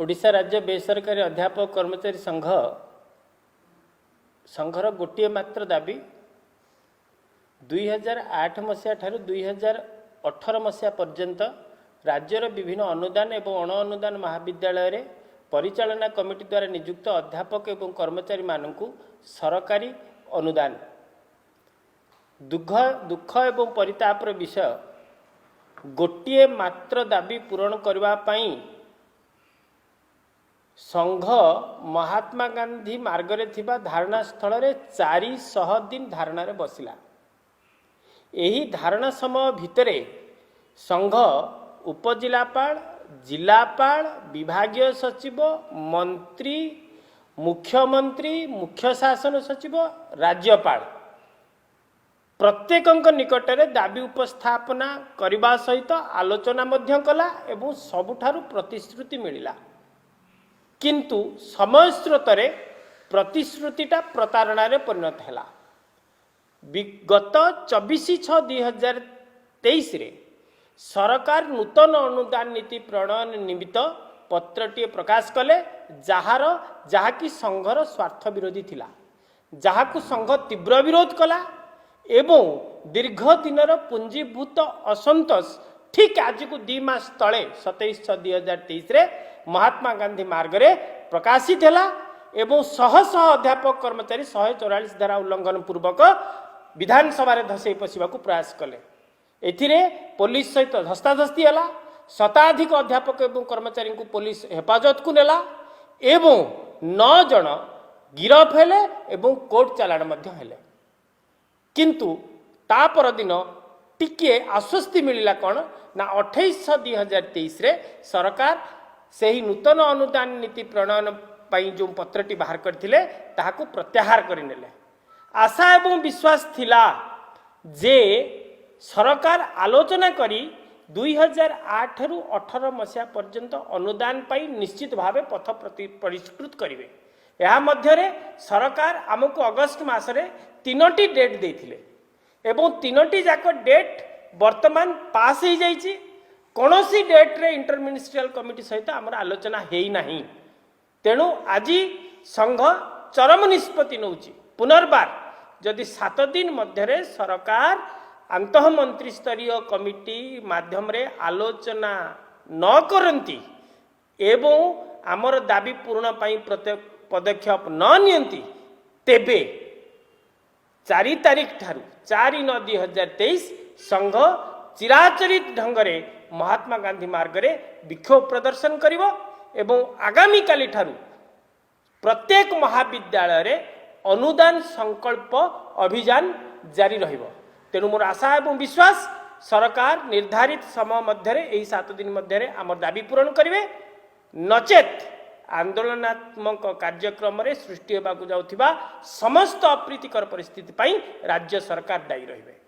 ओडिशा राज्य बेसरकारी अध्यापक कर्मचारी संघर गोटे मात्र दाबी 2008 मसीहा ठारू 2018 मसीहा पर्यंत राज्यर विभिन्न अनुदान एवं अण अनुदान महाविद्यालय रे परिचालना कमिटी द्वारा नियुक्त अध्यापक एवं कर्मचारी मानकु सरकारी अनुदान दुख एवं परितापर विषय गोटे मात्र दाबी पूरण करने पाई संघ महात्मा गांधी मार्गरे थिबा धारणा स्थल रे 400 दिन धारणा रे बसिला। एही धारणा समय भितरे संघ उपजिलापाल जिलापाल विभागीय सचिव मंत्री मुख्यमंत्री मुख्य शासन सचिव राज्यपाल प्रत्येकंक निकटरे दाबी उपस्थापना करने सहित आलोचना मध्य कला एवं सबुठारु प्रतिश्रुति मिलिला। किंतु समय स्रोतरे प्रतिश्रुतिटा प्रतारणा रे परिणत हैला। विगत 24/6/2023 रे सरकार नूतन अनुदान नीति प्रणयन निमित्त पत्रटीए प्रकाश कले जहाँकि संघर स्वार्थ विरोधी थिला, जहाँकु संघ तीव्र विरोध कला एवं दीर्घ दिनर पुंजीभूत असंतोष ठीक आज को 2 मास तले 27/6/2023 रे महात्मा गांधी मार्ग रे प्रकाशित है एवं शह अध्यापक कर्मचारी 144 धारा उल्लंघन पूर्वक विधानसभा रे धसई पशिबा को प्रयास कले। एथिरे पुलिस सहित धस्ताधस्ती है, शताधिक अध्यापक एवं कर्मचारी को पुलिस हेफाजत को नेला एवं 9 जन गिरफ हेले एवं कोर्ट चालाण मध्य हेले। किंतु ता पर दिन टिके आश्वस्ति मिलिला कौन ना 28/6/2023 रे सरकार से ही नूतन अनुदान नीति प्रणयन पाई जो पत्रटी बाहर करथिले ताहाकु प्रत्याहार करिनेले। आशा एवं विश्वास थिला जे सरकार आलोचना करी 2008 रु 18 मसीहा पर्यंत अनुदान पाई निश्चित भावे पथ परिष्कृत करिवे। या मध्यरे सरकार आमको अगस्त मासरे 3टी डेट देथिले एवं 3टी जाक डेट वर्तमान पास हो जाइए। कौन सी डेट रे इंटरमिनिस्ट्रियल कमिटी सहित आमर आलोचना है नहीं। तेणु आज संघ चरम निष्पत्ति नौची पुनर्बार जदि 7 दिन मध्य सरकार अंतः मंत्री स्तरीय कमिटी माध्यम रे आलोचना न करती एवं आमर दाबी पूर्ण पाई प्रत्येक पदक्षेप न नियंती तेबे 4 तारीख ठारू 4/9/2023 संघ चिराचरित ढंगरे महात्मा गांधी मार्ग रे विक्षोभ प्रदर्शन करिवो एवं आगामी काली ठारू प्रत्येक महाविद्यालय रे अनुदान संकल्प अभियान जारी रहिबो। तेणु मोर आशा एवं विश्वास सरकार निर्धारित समय मध्य 7 दिन मध्य आम दाबी पूरण करिवे, नचेत आंदोलनात्मक कार्यक्रम रे सृष्टि होबाकु जाउथिबा समस्त अप्रीतिकर परिस्थिति पई राज्य सरकार दायी रहिबे।